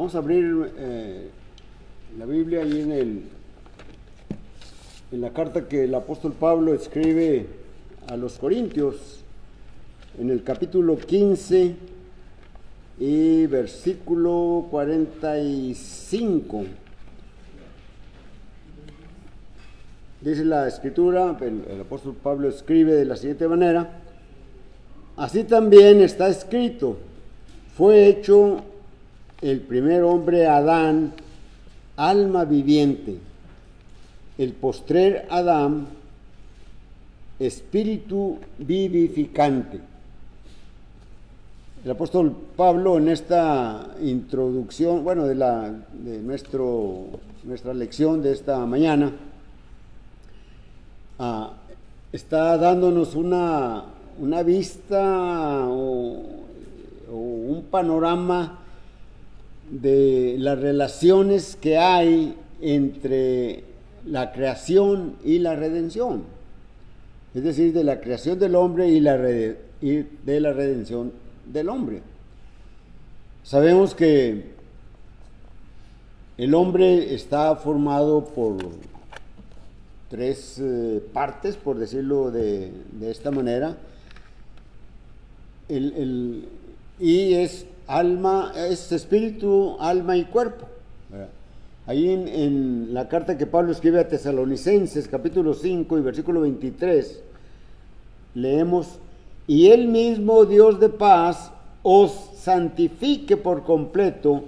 Vamos a abrir la Biblia ahí en la carta que el apóstol Pablo escribe a los Corintios, en el capítulo 15 y versículo 45. Dice la escritura, el apóstol Pablo escribe de la siguiente manera: así también está escrito, fue hecho el primer hombre Adán, alma viviente, el postrer Adán, espíritu vivificante. El apóstol Pablo, en esta introducción, de nuestra lección de esta mañana, está dándonos una vista o un panorama de las relaciones que hay entre la creación y la redención, es decir, de la creación del hombre y de la redención del hombre. Sabemos que el hombre está formado por tres partes, por decirlo de esta manera, y es espíritu, alma y cuerpo. Ahí en la carta que Pablo escribe a Tesalonicenses, capítulo 5 y versículo 23, leemos: y el mismo Dios de paz os santifique por completo,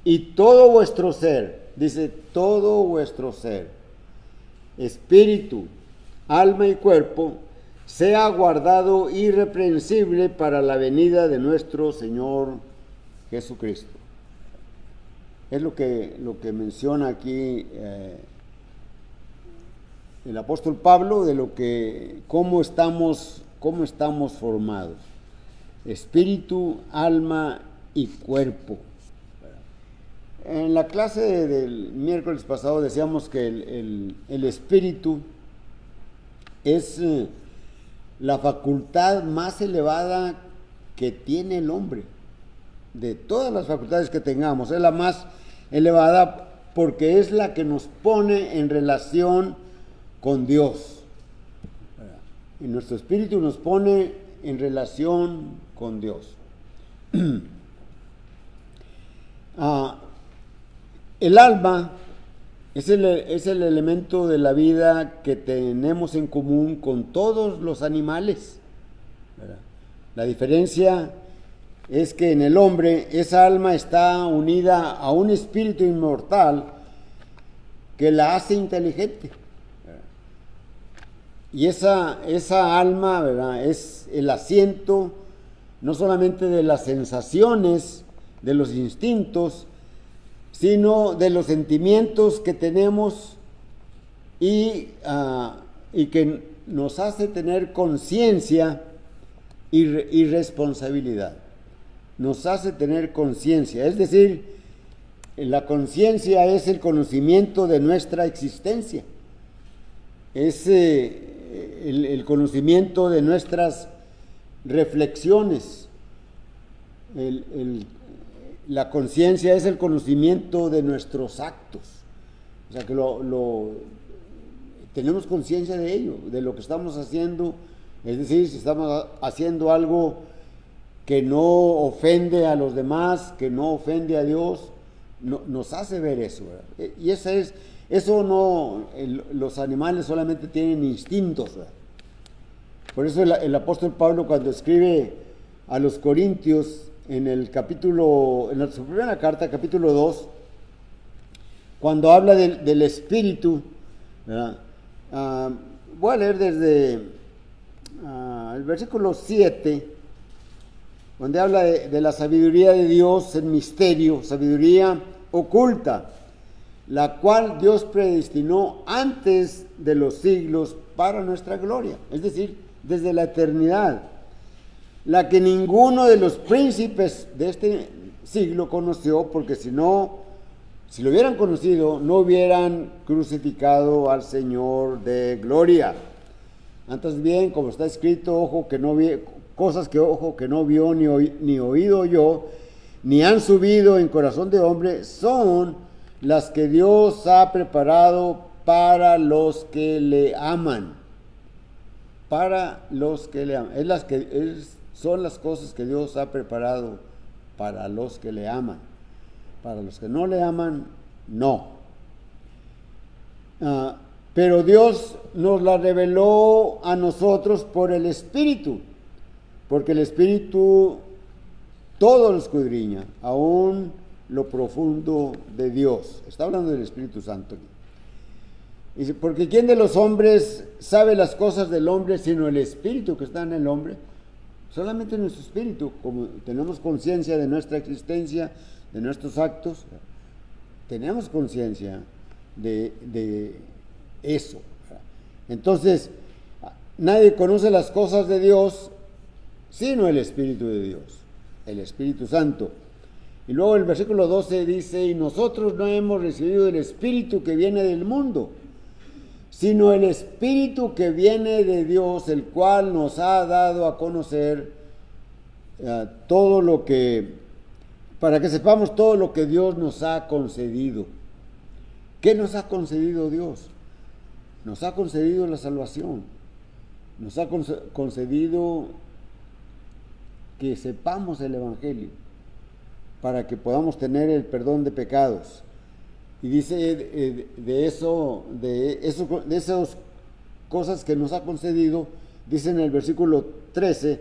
y todo vuestro ser, dice, todo vuestro ser, espíritu, alma y cuerpo, sea guardado irreprensible para la venida de nuestro Señor Jesucristo. Es lo que menciona aquí el apóstol Pablo, de cómo estamos formados: espíritu, alma y cuerpo. En la clase del miércoles pasado decíamos que el espíritu es la facultad más elevada que tiene el hombre. De todas las facultades que tengamos, es la más elevada porque es la que nos pone en relación con Dios. Y nuestro espíritu nos pone en relación con Dios. El alma es el elemento de la vida que tenemos en común con todos los animales. La diferencia es que en el hombre esa alma está unida a un espíritu inmortal que la hace inteligente. Y esa alma, ¿verdad?, es el asiento no solamente de las sensaciones, de los instintos, sino de los sentimientos que tenemos y que nos hace tener conciencia y responsabilidad. Nos hace tener conciencia, es decir, la conciencia es el conocimiento de nuestra existencia, es el conocimiento de nuestras reflexiones. La conciencia es el conocimiento de nuestros actos, o sea que tenemos conciencia de ello, de lo que estamos haciendo, es decir, si estamos haciendo algo que no ofende a los demás, que no ofende a Dios, nos hace ver eso, ¿verdad? Y eso no, los animales solamente tienen instintos, ¿verdad? Por eso el apóstol Pablo, cuando escribe a los Corintios, en su primera carta, capítulo 2, cuando habla del espíritu, ¿verdad? Voy a leer desde el versículo 7, donde habla de la sabiduría de Dios en misterio, sabiduría oculta, la cual Dios predestinó antes de los siglos para nuestra gloria, es decir, desde la eternidad, la que ninguno de los príncipes de este siglo conoció, porque si lo hubieran conocido, no hubieran crucificado al Señor de gloria. Antes bien, como está escrito, cosas que ojo que no vio ni oído yo, ni han subido en corazón de hombre, son las que Dios ha preparado para los que le aman. Para los que le aman. Son las cosas que Dios ha preparado para los que le aman. Para los que no le aman, no. Pero Dios nos la reveló a nosotros por el Espíritu, porque el Espíritu todo lo escudriña, aún lo profundo de Dios. Está hablando del Espíritu Santo. Dice, porque ¿quién de los hombres sabe las cosas del hombre sino el Espíritu que está en el hombre? Solamente nuestro espíritu, como tenemos conciencia de nuestra existencia, de nuestros actos, tenemos conciencia de eso. Entonces, nadie conoce las cosas de Dios sino el Espíritu de Dios, el Espíritu Santo. Y luego el versículo 12 dice, y nosotros no hemos recibido el Espíritu que viene del mundo, sino el Espíritu que viene de Dios, el cual nos ha dado a conocer todo lo que, para que sepamos todo lo que Dios nos ha concedido. ¿Qué nos ha concedido Dios? Nos ha concedido la salvación, nos ha concedido que sepamos el Evangelio, para que podamos tener el perdón de pecados. Y dice de esas cosas que nos ha concedido, dice en el versículo 13,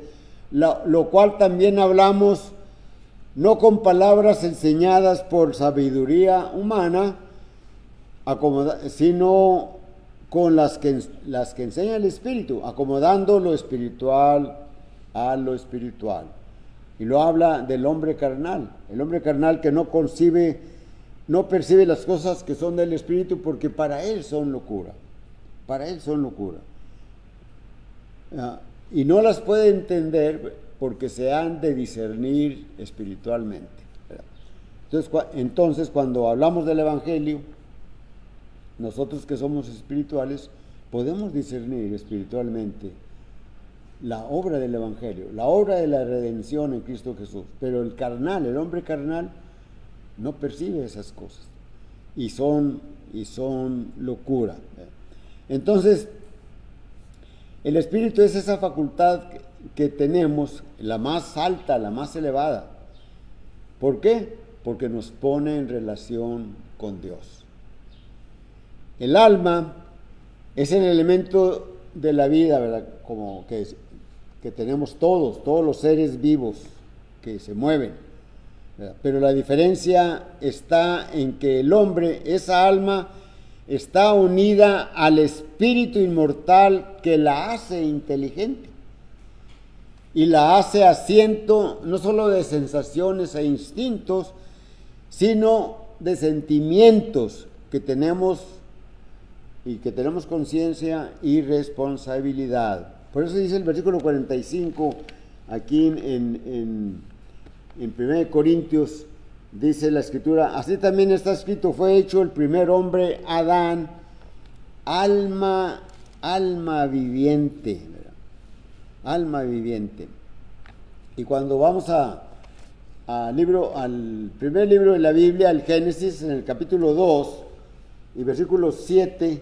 lo cual también hablamos, no con palabras enseñadas por sabiduría humana, sino con las que enseña el Espíritu, acomodando lo espiritual a lo espiritual. Y lo habla del hombre carnal, el hombre carnal que no percibe las cosas que son del Espíritu, porque para él son locura, y no las puede entender porque se han de discernir espiritualmente. Entonces, cuando hablamos del Evangelio, nosotros que somos espirituales, podemos discernir espiritualmente la obra del Evangelio, la obra de la redención en Cristo Jesús. Pero el hombre carnal, no percibe esas cosas y son locura. Entonces, el Espíritu es esa facultad que tenemos, la más alta, la más elevada. ¿Por qué? Porque nos pone en relación con Dios. El alma es el elemento de la vida, ¿verdad? Como que tenemos todos los seres vivos que se mueven. Pero la diferencia está en que el hombre, esa alma, está unida al espíritu inmortal que la hace inteligente y la hace asiento no solo de sensaciones e instintos, sino de sentimientos que tenemos conciencia y responsabilidad. Por eso dice el versículo 45 aquí en 1 Corintios, dice la Escritura, así también está escrito, fue hecho el primer hombre, Adán, alma viviente, ¿verdad? Alma viviente. Y cuando vamos al primer libro de la Biblia, al Génesis, en el capítulo 2 y versículo 7,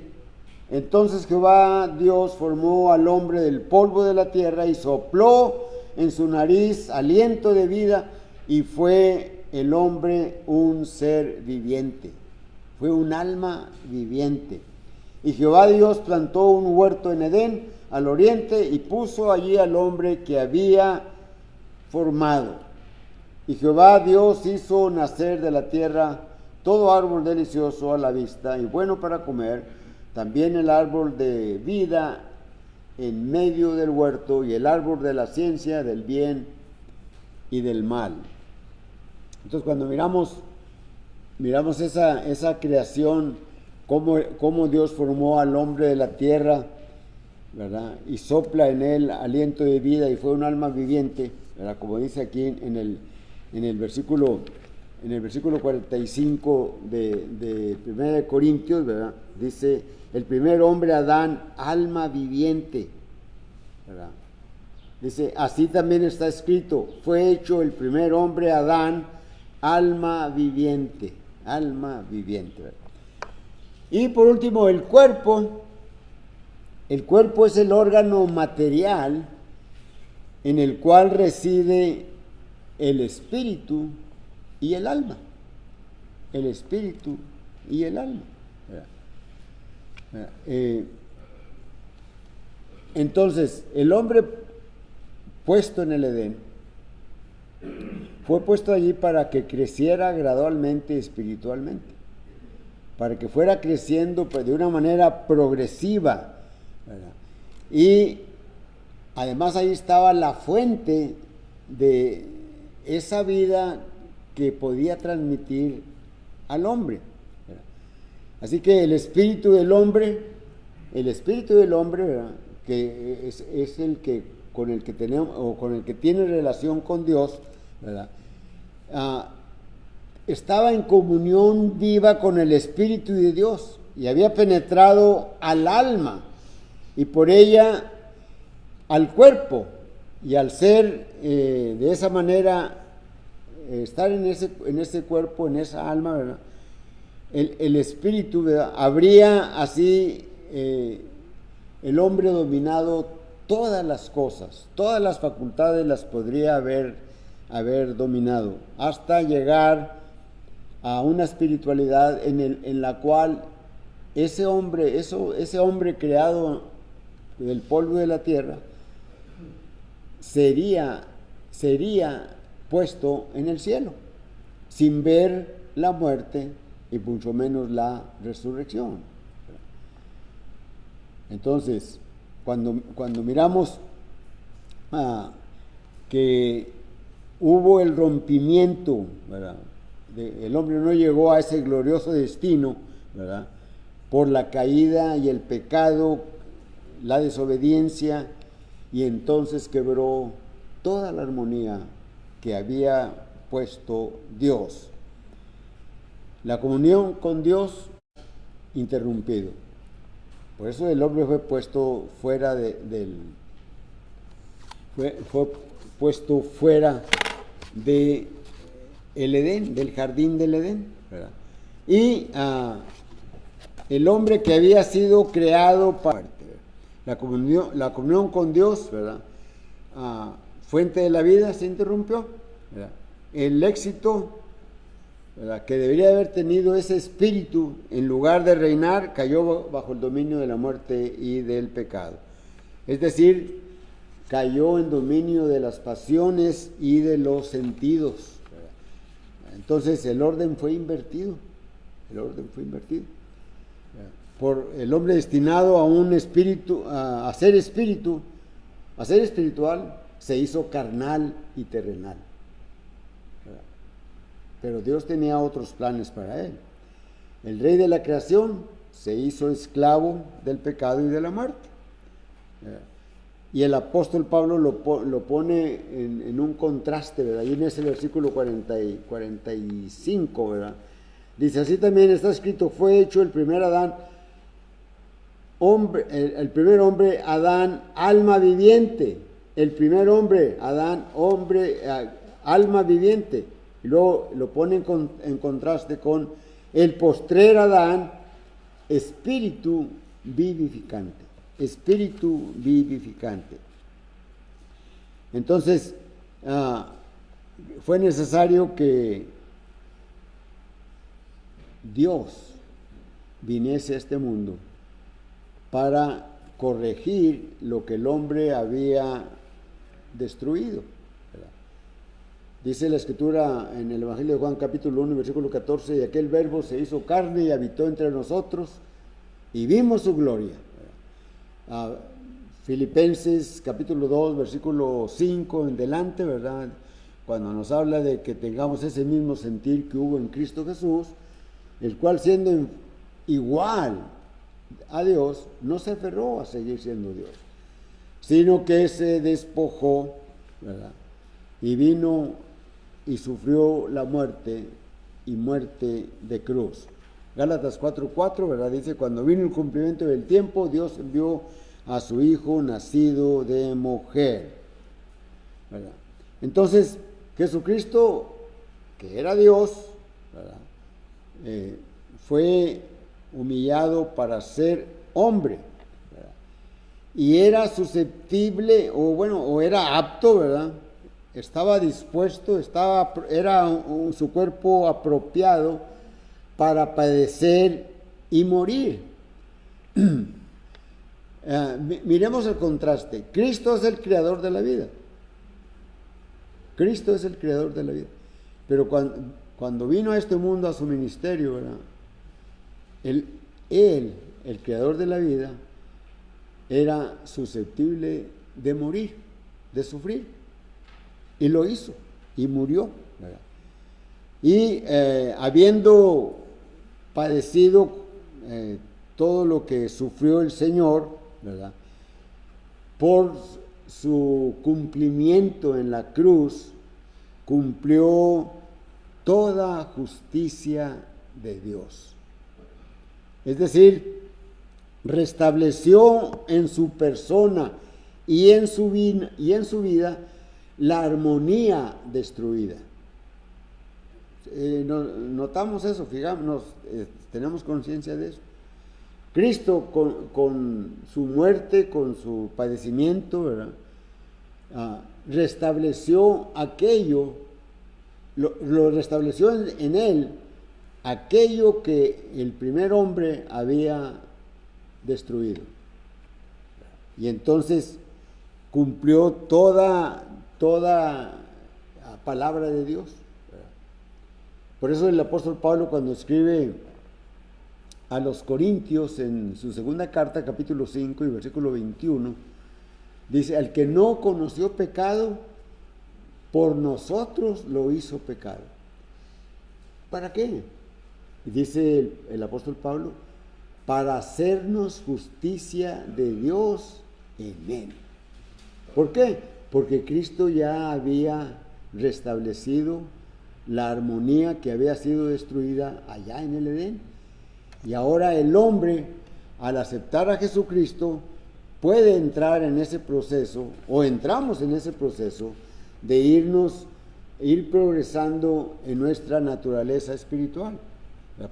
entonces Jehová Dios formó al hombre del polvo de la tierra y sopló en su nariz aliento de vida, y fue el hombre un ser viviente, fue un alma viviente. Y Jehová Dios plantó un huerto en Edén al oriente y puso allí al hombre que había formado. Y Jehová Dios hizo nacer de la tierra todo árbol delicioso a la vista y bueno para comer, también el árbol de vida en medio del huerto y el árbol de la ciencia del bien y del mal. Entonces, cuando miramos esa creación, cómo Dios formó al hombre de la tierra, ¿verdad? Y sopla en él aliento de vida y fue un alma viviente, ¿verdad? Como dice aquí en el versículo 45 de 1 Corintios, ¿verdad? Dice, el primer hombre Adán, alma viviente, ¿verdad? Dice, así también está escrito, fue hecho el primer hombre Adán, alma viviente, alma viviente, ¿verdad? Y por último, el cuerpo. El cuerpo es el órgano material en el cual reside el espíritu y el alma. El espíritu y el alma. Entonces, el hombre puesto en el Edén fue puesto allí para que creciera gradualmente espiritualmente, para que fuera creciendo de una manera progresiva, ¿verdad? Y además ahí estaba la fuente de esa vida que podía transmitir al hombre, ¿verdad? Así que el espíritu del hombre, ¿verdad?, que es el que con el que tenemos o con el que tiene relación con Dios, ¿verdad?, estaba en comunión viva con el Espíritu de Dios y había penetrado al alma y por ella al cuerpo, y al ser de esa manera, estar en ese cuerpo, en esa alma, ¿verdad?, el espíritu, ¿verdad?, habría así el hombre dominado todas las cosas, todas las facultades las podría haber dominado, hasta llegar a una espiritualidad en la cual ese hombre creado del polvo de la tierra sería puesto en el cielo, sin ver la muerte y mucho menos la resurrección. Entonces, cuando miramos que hubo el rompimiento, ¿verdad?, el hombre no llegó a ese glorioso destino, ¿verdad?, por la caída y el pecado, la desobediencia, y entonces quebró toda la armonía que había puesto Dios. La comunión con Dios interrumpido. Por eso el hombre fue puesto fuera fue puesto fuera de el Edén, del jardín del Edén, ¿verdad? Y el hombre que había sido creado para la comunión con Dios, ¿verdad?, fuente de la vida, se interrumpió, ¿verdad? El éxito, ¿verdad?, que debería haber tenido ese espíritu, en lugar de reinar, cayó bajo el dominio de la muerte y del pecado. Es decir, cayó en dominio de las pasiones y de los sentidos, ¿verdad? Entonces el orden fue invertido. Por el hombre destinado a un espíritu, a ser espíritu, a ser espiritual, se hizo carnal y terrenal, ¿verdad? Pero Dios tenía otros planes para él. El rey de la creación se hizo esclavo del pecado y de la muerte, ¿verdad? Y el apóstol Pablo lo pone en un contraste, ¿verdad? Ahí en ese versículo 45, ¿verdad? Dice, así también está escrito, fue hecho el primer Adán, hombre, el primer hombre, Adán, alma viviente. El primer hombre, Adán, hombre, alma viviente. Y luego lo pone en contraste con el postrer Adán, espíritu vivificante. Espíritu vivificante. Entonces, fue necesario que Dios viniese a este mundo para corregir lo que el hombre había destruido, ¿verdad? Dice la Escritura en el Evangelio de Juan capítulo 1 versículo 14, y aquel verbo se hizo carne y habitó entre nosotros y vimos su gloria. Filipenses capítulo 2 versículo 5 en delante, ¿verdad?, cuando nos habla de que tengamos ese mismo sentir que hubo en Cristo Jesús, el cual siendo igual a Dios, no se aferró a seguir siendo Dios, sino que se despojó, ¿verdad?, y vino y sufrió la muerte, y muerte de cruz. Gálatas 4:4, ¿verdad?, dice, cuando vino el cumplimiento del tiempo, Dios envió a su Hijo nacido de mujer, ¿verdad? Entonces, Jesucristo que era Dios, ¿verdad? Fue humillado para ser hombre, ¿verdad? Y era susceptible, o era apto, ¿verdad? Estaba dispuesto, era su cuerpo apropiado para padecer y morir. Miremos el contraste. Cristo es el creador de la vida. Cristo es el creador de la vida. Pero cuando vino a este mundo, a su ministerio, ¿verdad? Él, el creador de la vida, era susceptible de morir, de sufrir. Y lo hizo, y murió, ¿verdad? Y habiendo padecido todo lo que sufrió el Señor, ¿verdad? Por su cumplimiento en la cruz, cumplió toda justicia de Dios. Es decir, restableció en su persona y en su vida la armonía destruida. Notamos eso, fijámonos, tenemos conciencia de eso. Cristo con su muerte, con su padecimiento, ¿verdad? Restableció aquello, lo restableció en él, aquello que el primer hombre había destruido. Y entonces cumplió toda palabra de Dios. Por eso el apóstol Pablo, cuando escribe a los Corintios en su segunda carta, capítulo 5 y versículo 21, dice: al que no conoció pecado, por nosotros lo hizo pecado. ¿Para qué? Y dice el apóstol Pablo: para hacernos justicia de Dios en él. ¿Por qué? Porque Cristo ya había restablecido la armonía que había sido destruida allá en el Edén. Y ahora el hombre, al aceptar a Jesucristo, puede entrar en ese proceso, o entramos en ese proceso, de ir progresando en nuestra naturaleza espiritual.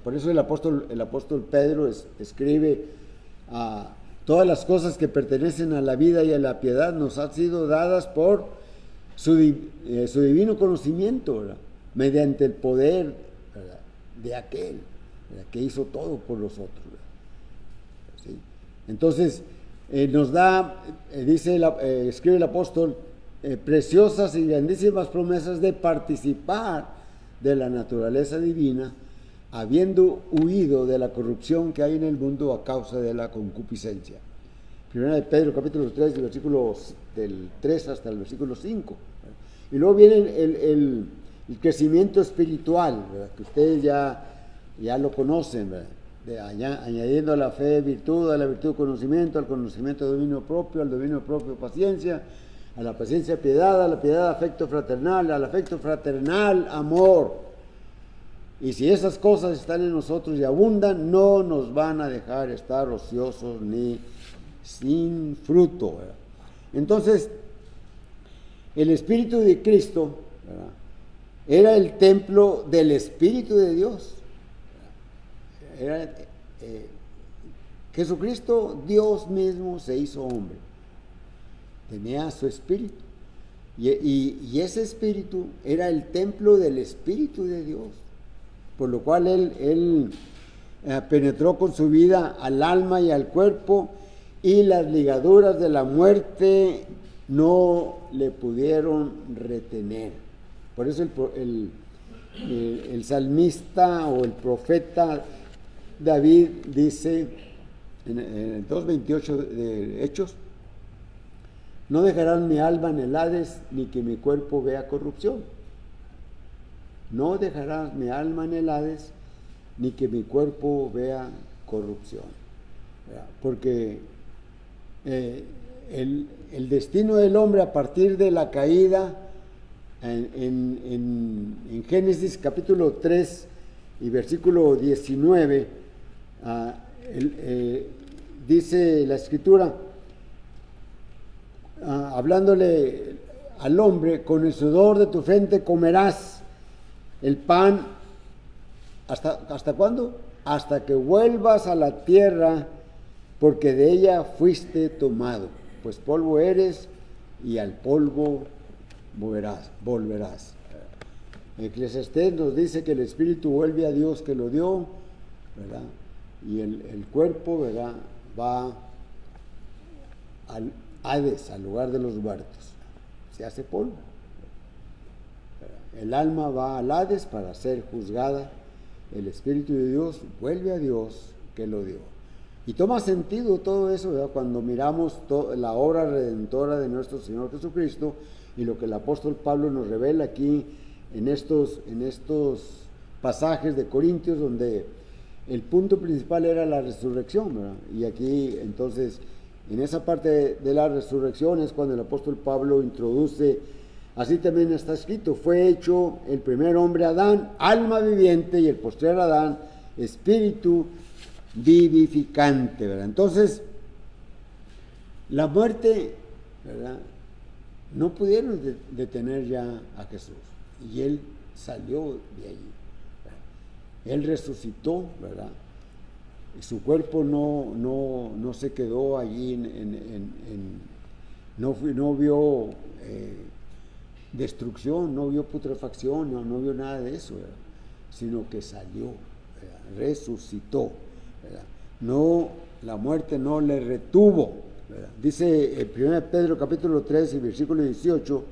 Por eso el apóstol Pedro escribe: todas las cosas que pertenecen a la vida y a la piedad nos han sido dadas por su divino conocimiento, ¿verdad? Mediante el poder, ¿verdad?, de aquel, ¿verdad?, que hizo todo por nosotros, ¿verdad? ¿Sí? Entonces nos da, escribe el apóstol, preciosas y grandísimas promesas de participar de la naturaleza divina, habiendo huido de la corrupción que hay en el mundo a causa de la concupiscencia. Primera de Pedro, capítulo 3, versículos del 3 hasta el versículo 5. Y luego viene el crecimiento espiritual, ¿verdad?, que ustedes ya lo conocen, ¿verdad?, añadiendo a la fe virtud, a la virtud conocimiento, al conocimiento dominio propio, al dominio propio paciencia, a la paciencia piedad, a la piedad afecto fraternal, al afecto fraternal amor. Y si esas cosas están en nosotros y abundan, no nos van a dejar estar ociosos ni sin fruto, ¿verdad? Entonces, el Espíritu de Cristo, ¿verdad?, era el templo del Espíritu de Dios. Jesucristo, Dios mismo, se hizo hombre. Tenía su Espíritu. Y ese Espíritu era el templo del Espíritu de Dios. Por lo cual él penetró con su vida al alma y al cuerpo, y las ligaduras de la muerte no le pudieron retener. Por eso el salmista o el profeta David dice en el 2:28 de Hechos: no dejarán mi alma en el Hades, ni que mi cuerpo vea corrupción. No dejarás mi alma en el Hades, ni que mi cuerpo vea corrupción. Porque el destino del hombre a partir de la caída, en Génesis capítulo 3 y versículo 19, dice la Escritura, hablándole al hombre: con el sudor de tu frente comerás el pan, ¿hasta cuándo? Hasta que vuelvas a la tierra, porque de ella fuiste tomado, pues polvo eres y al polvo volverás. Eclesiastés nos dice que el espíritu vuelve a Dios que lo dio, ¿verdad? Y el cuerpo, ¿verdad?, va al Hades, al lugar de los muertos, se hace polvo. El alma va al Hades para ser juzgada, el espíritu de Dios vuelve a Dios que lo dio. Y toma sentido todo eso, ¿verdad?, cuando miramos la obra redentora de nuestro Señor Jesucristo y lo que el apóstol Pablo nos revela aquí en estos pasajes de Corintios, donde el punto principal era la resurrección, ¿verdad? Y aquí, entonces, en esa parte de la resurrección es cuando el apóstol Pablo introduce, así también está escrito, fue hecho el primer hombre Adán, alma viviente, y el postrer Adán, espíritu vivificante, ¿verdad? Entonces, la muerte, ¿verdad?, no pudieron detener ya a Jesús, y Él salió de allí, ¿verdad? Él resucitó, ¿verdad? Y su cuerpo no se quedó allí, no vio destrucción, no vio putrefacción, no vio nada de eso, ¿verdad?, sino que salió, ¿verdad?, resucitó, ¿verdad? No, la muerte no le retuvo, ¿verdad? Dice en 1 Pedro capítulo 3 y versículo 18,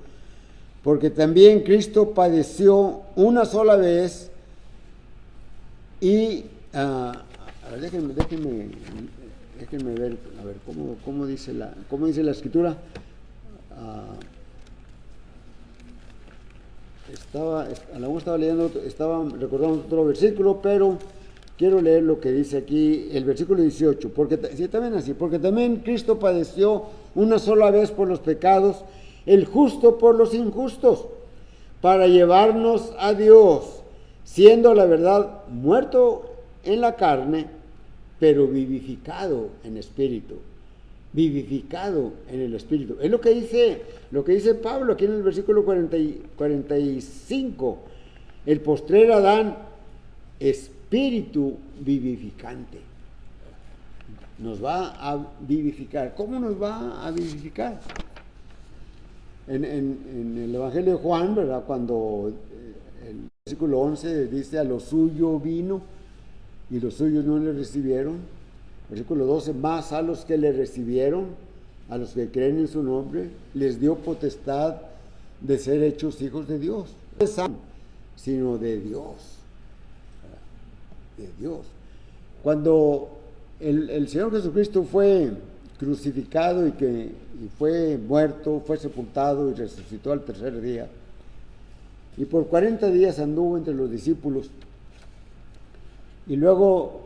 porque también Cristo padeció una sola vez y a ver, déjenme ver, a ver, cómo dice la escritura. Estaba leyendo, estaba recordando otro versículo, pero quiero leer lo que dice aquí, el versículo 18, porque también Cristo padeció una sola vez por los pecados, el justo por los injustos, para llevarnos a Dios, siendo la verdad muerto en la carne, pero vivificado en espíritu. Vivificado en el espíritu. Es lo que dice Pablo aquí en el versículo 45. El postrer Adán, espíritu vivificante. Nos va a vivificar. ¿Cómo nos va a vivificar? En el Evangelio de Juan, ¿verdad?, cuando el versículo 11 dice, a lo suyo vino y los suyos no le recibieron. Versículo 12, más a los que le recibieron, a los que creen en su nombre, les dio potestad de ser hechos hijos de Dios. No sino de Dios. De Dios. Cuando el Señor Jesucristo fue crucificado y fue muerto, fue sepultado y resucitó al tercer día, y por 40 días anduvo entre los discípulos, y luego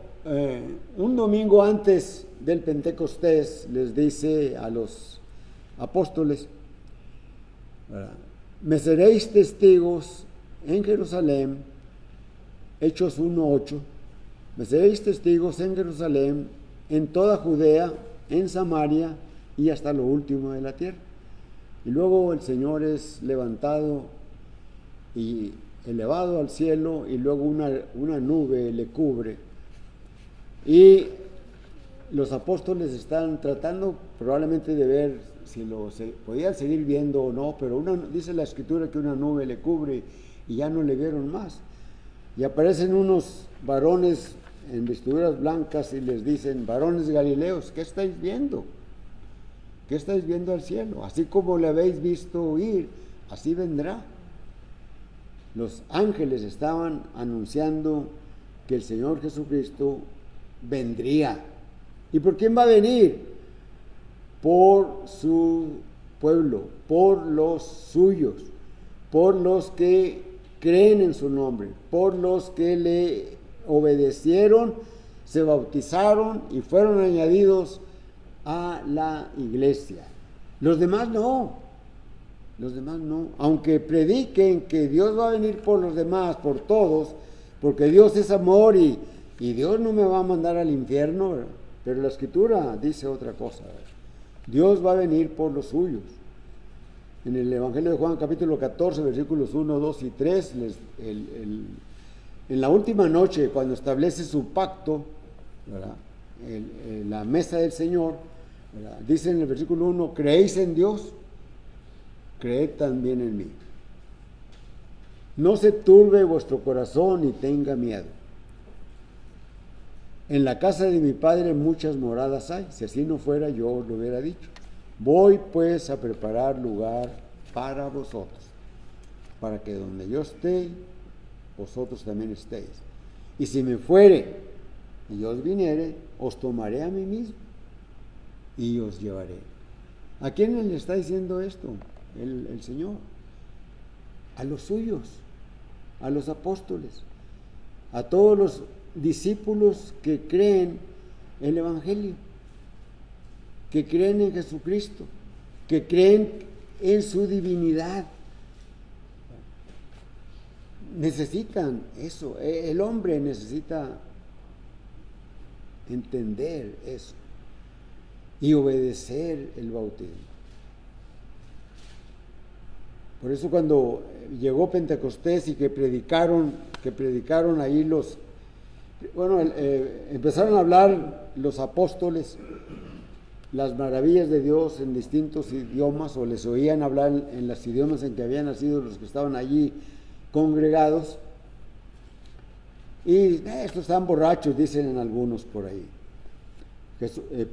un domingo antes del Pentecostés les dice a los apóstoles, ¿verdad?, me seréis testigos en Jerusalén, Hechos 1:8, me seréis testigos en Jerusalén, en toda Judea, en Samaria y hasta lo último de la tierra. Y luego el Señor es levantado y elevado al cielo, y luego una nube le cubre. Y los apóstoles están tratando probablemente de ver si se podían seguir viendo o no, pero dice la escritura que una nube le cubre y ya no le vieron más. Y aparecen unos varones en vestiduras blancas y les dicen, varones galileos, ¿qué estáis viendo? ¿Qué estáis viendo al cielo? Así como le habéis visto ir, así vendrá. Los ángeles estaban anunciando que el Señor Jesucristo vendría. ¿Y por quién va a venir? Por su pueblo, por los suyos, por los que creen en su nombre, por los que le obedecieron, se bautizaron y fueron añadidos a la iglesia. Los demás no. Los demás no, aunque prediquen que Dios va a venir por los demás, por todos, porque Dios es amor y Dios no me va a mandar al infierno, ¿verdad? Pero la escritura dice otra cosa, ¿verdad? Dios va a venir por los suyos. En el Evangelio de Juan capítulo 14, versículos 1, 2 y 3, en la última noche, cuando establece su pacto, ¿verdad? La mesa del Señor, ¿verdad? Dice en el versículo 1, ¿creéis en Dios? Creed también en mí. No se turbe vuestro corazón ni tenga miedo. En la casa de mi Padre muchas moradas hay. Si así no fuera, yo os lo hubiera dicho. Voy pues a preparar lugar para vosotros, para que donde yo esté, vosotros también estéis. Y si me fuere y yo os viniere, os tomaré a mí mismo y os llevaré. ¿A quién le está diciendo esto? El Señor. A los suyos, a los apóstoles, a todos los discípulos que creen el Evangelio, que creen en Jesucristo, que creen en su divinidad. Necesitan eso, el hombre necesita entender eso y obedecer el bautismo. Por eso cuando llegó Pentecostés y que predicaron ahí empezaron a hablar los apóstoles las maravillas de Dios en distintos idiomas, o les oían hablar en los idiomas en que habían nacido los que estaban allí congregados, y estos están borrachos, dicen en algunos por ahí.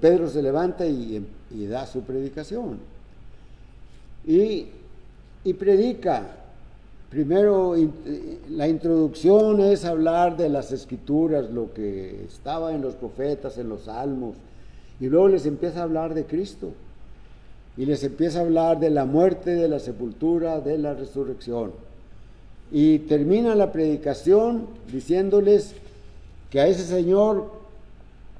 Pedro se levanta y da su predicación y predica. Primero, la introducción es hablar de las escrituras, lo que estaba en los profetas, en los salmos, y luego les empieza a hablar de Cristo, y les empieza a hablar de la muerte, de la sepultura, de la resurrección, y termina la predicación diciéndoles que a ese Señor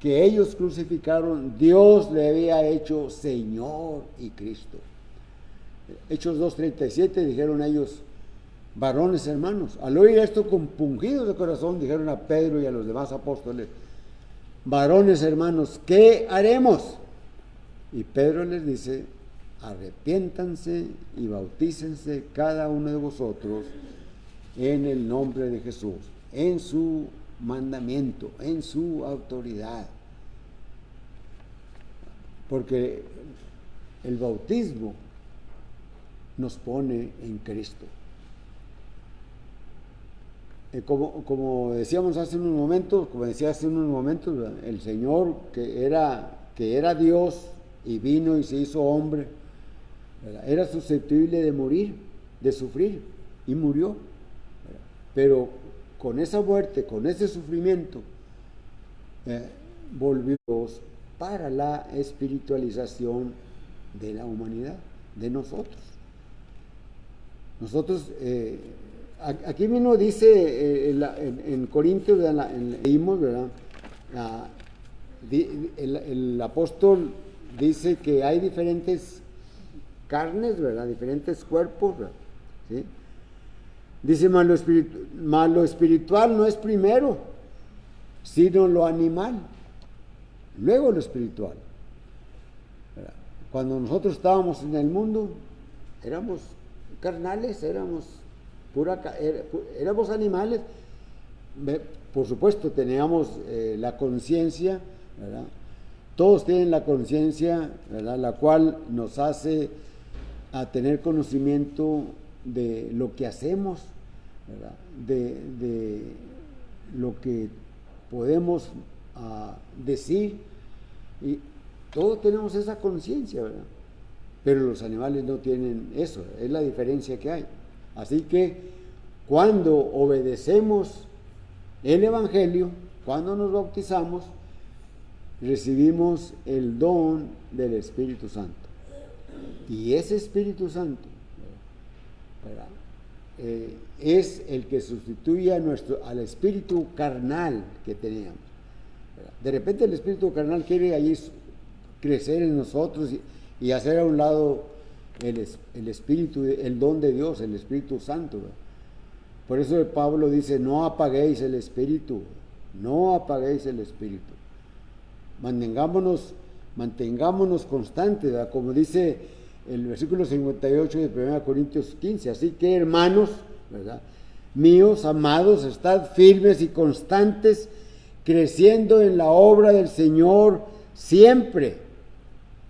que ellos crucificaron, Dios le había hecho Señor y Cristo. Hechos 2:37 dijeron ellos: varones hermanos. Al oír esto, compungidos de corazón, dijeron a Pedro y a los demás apóstoles: varones hermanos, ¿qué haremos? Y Pedro les dice: arrepiéntanse y bautícense cada uno de vosotros en el nombre de Jesús, en su mandamiento, en su autoridad. Porque el bautismo nos pone en Cristo. Como decíamos hace unos momentos, el Señor que era Dios y vino y se hizo hombre, ¿verdad? Era susceptible de morir, de sufrir, y murió, ¿verdad? Pero con esa muerte, con ese sufrimiento, volvió para la espiritualización de la humanidad, de nosotros. Nosotros, aquí mismo dice en Corintios, leímos, ¿verdad? El apóstol dice que hay diferentes carnes, ¿verdad? Diferentes cuerpos, ¿verdad? ¿Sí? Dice: mas lo espiritual no es primero, sino lo animal, luego lo espiritual, ¿verdad? Cuando nosotros estábamos en el mundo, éramos carnales, éramos animales. Por supuesto teníamos la conciencia, ¿verdad? Todos tienen la conciencia, ¿verdad? La cual nos hace a tener conocimiento de lo que hacemos, ¿verdad? De lo que podemos decir, y todos tenemos esa conciencia, ¿verdad? Pero los animales no tienen eso, es la diferencia que hay. Así que cuando obedecemos el Evangelio, cuando nos bautizamos, recibimos el don del Espíritu Santo. Y ese Espíritu Santo, ¿verdad? Es el que sustituye al espíritu carnal que teníamos, ¿verdad? De repente el espíritu carnal quiere allí crecer en nosotros y hacer a un lado el espíritu, el don de Dios, el Espíritu Santo, ¿verdad? Por eso Pablo dice: no apaguéis el espíritu, no apaguéis el espíritu. Mantengámonos constantes, ¿verdad? Como dice el versículo 58 de 1 Corintios 15. Así que, hermanos, ¿verdad?, míos, amados, estad firmes y constantes, creciendo en la obra del Señor siempre.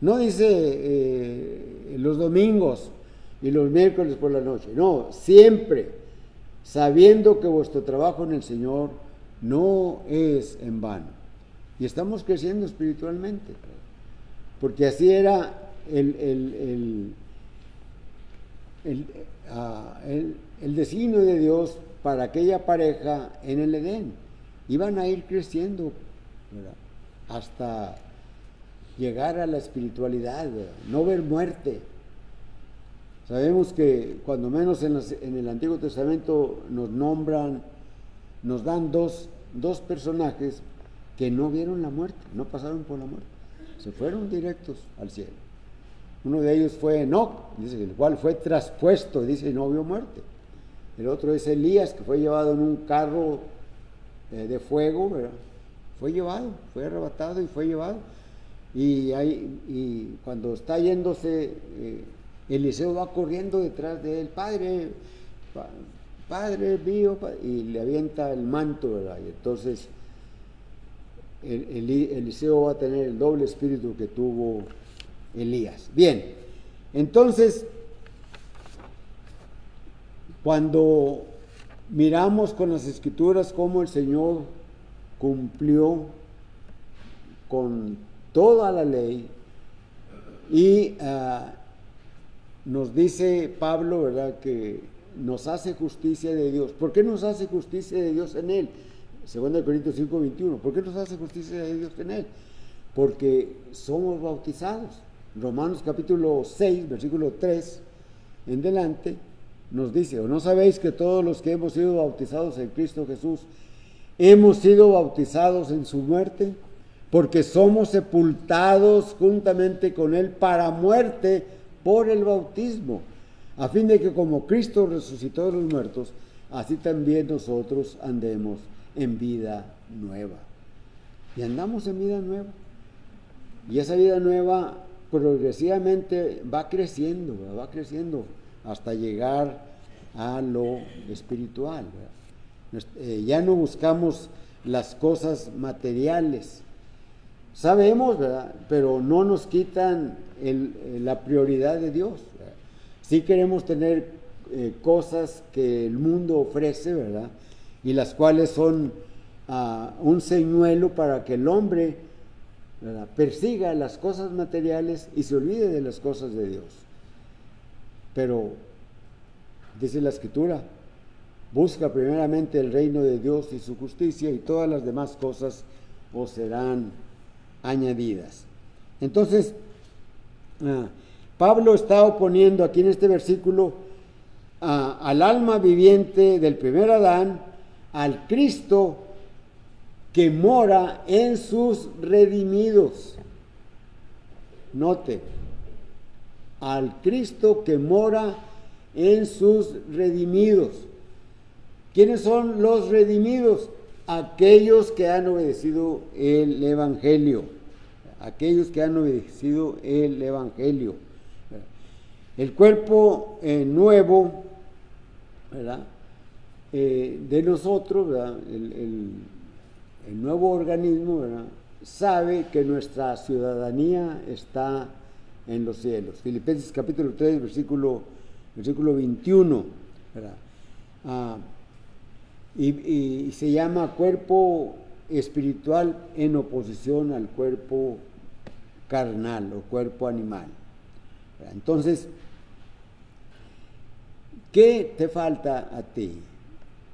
No dice los domingos y los miércoles por la noche, no, siempre, sabiendo que vuestro trabajo en el Señor no es en vano. Y estamos creciendo espiritualmente, porque así era el designio de Dios para aquella pareja en el Edén. Iban a ir creciendo, ¿verdad?, hasta llegar a la espiritualidad, ¿verdad?, no ver muerte. Sabemos que cuando menos en el Antiguo Testamento nos dan dos personajes que no vieron la muerte, no pasaron por la muerte, se fueron directos al cielo. Uno de ellos fue Enoc, dice, el cual fue traspuesto, dice, y no vio muerte. El otro es Elías, que fue llevado en un carro de fuego, ¿verdad? Fue llevado, fue arrebatado y fue llevado. Y cuando está yéndose, Eliseo va corriendo detrás de él, padre mío, y le avienta el manto, ¿verdad? Y entonces Eliseo va a tener el doble espíritu que tuvo Elías. Bien, entonces, cuando miramos con las Escrituras cómo el Señor cumplió con toda la ley, y nos dice Pablo, ¿verdad?, que nos hace justicia de Dios. ¿Por qué nos hace justicia de Dios en él? 2 Corintios 5:21. ¿Por qué nos hace justicia de Dios en él? Porque somos bautizados. Romanos capítulo 6, versículo 3 en delante, nos dice: ¿o no sabéis que todos los que hemos sido bautizados en Cristo Jesús hemos sido bautizados en su muerte? Porque somos sepultados juntamente con él para muerte por el bautismo, a fin de que como Cristo resucitó de los muertos, así también nosotros andemos en vida nueva. Y andamos en vida nueva. Y esa vida nueva progresivamente va creciendo hasta llegar a lo espiritual, ¿verdad? Ya no buscamos las cosas materiales. Sabemos, ¿verdad?, pero no nos quitan la prioridad de Dios, ¿verdad? Sí queremos tener cosas que el mundo ofrece, ¿verdad?, y las cuales son un señuelo para que el hombre, ¿verdad?, persiga las cosas materiales y se olvide de las cosas de Dios. Pero dice la Escritura: busca primeramente el reino de Dios y su justicia, y todas las demás cosas os serán añadidas. Entonces, Pablo está oponiendo aquí en este versículo al alma viviente del primer Adán, al Cristo que mora en sus redimidos. Note, al Cristo que mora en sus redimidos. ¿Quiénes son los redimidos? Aquellos que han obedecido el Evangelio. Aquellos que han obedecido el Evangelio. El cuerpo nuevo, ¿verdad?, de nosotros, ¿verdad?, el nuevo organismo, ¿verdad?, sabe que nuestra ciudadanía está en los cielos. Filipenses capítulo 3, versículo 21, ¿verdad? Y se llama cuerpo espiritual en oposición al cuerpo carnal o cuerpo animal. Entonces, ¿qué te falta a ti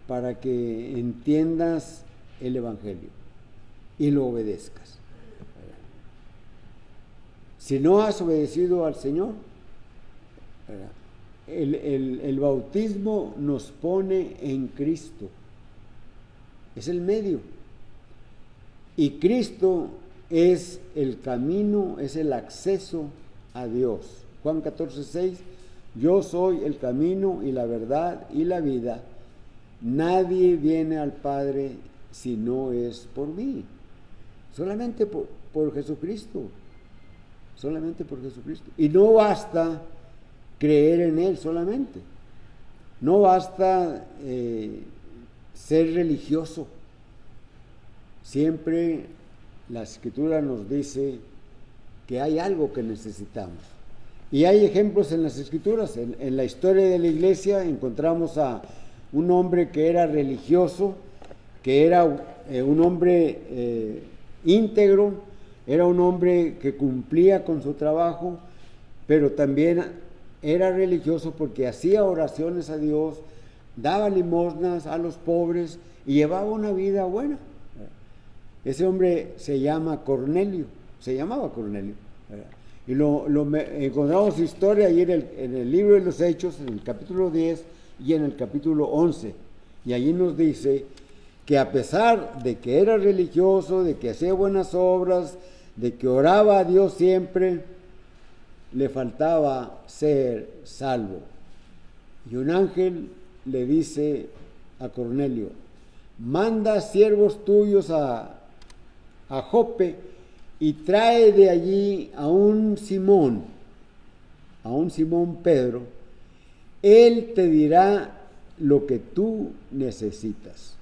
para que entiendas el Evangelio y lo obedezcas? Si no has obedecido al Señor, el bautismo nos pone en Cristo. Es el medio. Y Cristo es el camino, es el acceso a Dios. Juan 14:6: yo soy el camino y la verdad y la vida. Nadie viene al Padre si no es por mí. Solamente por Jesucristo. solamente por Jesucristo. Y no basta creer en Él solamente, no basta ser religioso. Siempre la Escritura nos dice que hay algo que necesitamos. Y hay ejemplos en las Escrituras. En la historia de la iglesia encontramos a un hombre que era religioso, que era un hombre íntegro, era un hombre que cumplía con su trabajo, pero también era religioso porque hacía oraciones a Dios, daba limosnas a los pobres y llevaba una vida buena. Ese hombre se llamaba Cornelio. Y encontramos su historia ahí en el libro de los Hechos, en el capítulo 10 y en el capítulo 11. Y allí nos dice que a pesar de que era religioso, de que hacía buenas obras, de que oraba a Dios siempre, le faltaba ser salvo. Y un ángel le dice a Cornelio: manda siervos tuyos a Jope y trae de allí a un Simón Pedro. Él te dirá lo que tú necesitas.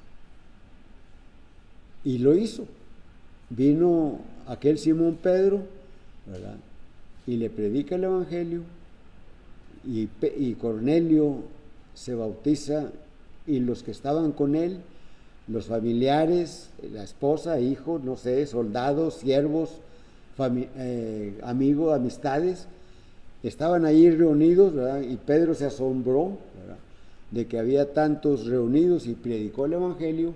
Y lo hizo. Vino aquel Simón Pedro, ¿verdad?, y le predica el Evangelio, y Cornelio se bautiza, y los que estaban con él, los familiares, la esposa, hijos, no sé, soldados, siervos, amigos, amistades, estaban ahí reunidos, ¿verdad? Y Pedro se asombró, ¿verdad?, de que había tantos reunidos, y predicó el Evangelio.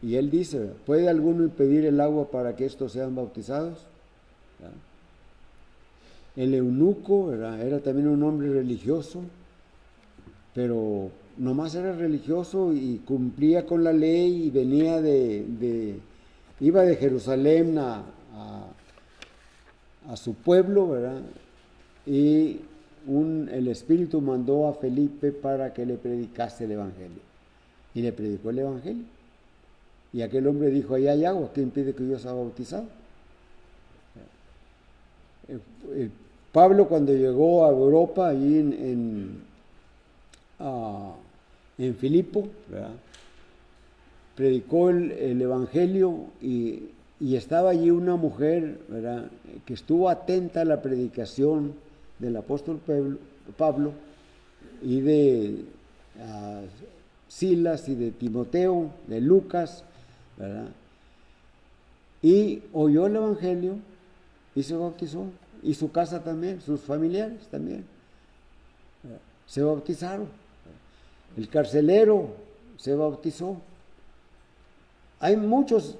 Y él dice: ¿puede alguno impedir el agua para que estos sean bautizados? ¿Verdad? El eunuco, ¿verdad?, era también un hombre religioso, pero nomás era religioso y cumplía con la ley, y venía iba de Jerusalén a su pueblo, ¿verdad? Y el Espíritu mandó a Felipe para que le predicase el Evangelio. Y le predicó el Evangelio. Y aquel hombre dijo: ahí hay agua, ¿qué impide que yo sea bautizado? Pablo, cuando llegó a Europa, allí en Filipo, ¿verdad?, predicó el Evangelio, y estaba allí una mujer, ¿verdad?, que estuvo atenta a la predicación del apóstol Pablo y de Silas y de Timoteo, de Lucas, ¿verdad?, y oyó el Evangelio y se bautizó, y su casa también, sus familiares también se bautizaron. El carcelero se bautizó. Hay muchos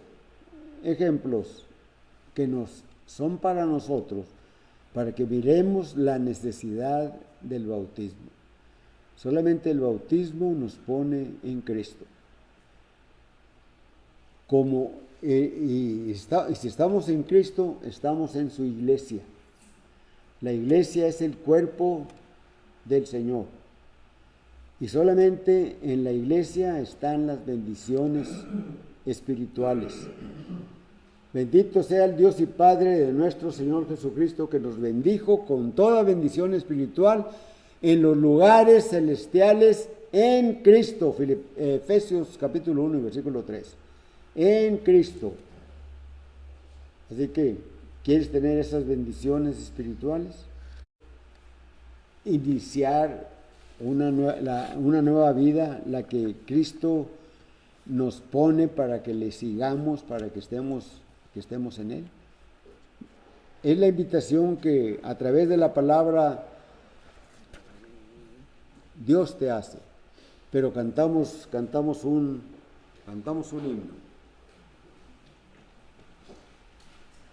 ejemplos que son para nosotros, para que miremos la necesidad del bautismo. Solamente el bautismo nos pone en Cristo. Y si estamos en Cristo, estamos en su iglesia. La iglesia es el cuerpo del Señor. Y solamente en la iglesia están las bendiciones espirituales. Bendito sea el Dios y Padre de nuestro Señor Jesucristo, que nos bendijo con toda bendición espiritual en los lugares celestiales en Cristo. Efesios capítulo 1, versículo 3. En Cristo. Así que, ¿quieres tener esas bendiciones espirituales? Iniciar una nueva vida, la que Cristo nos pone para que le sigamos, para que estemos en Él. Es la invitación que a través de la palabra Dios te hace. Pero cantamos un himno.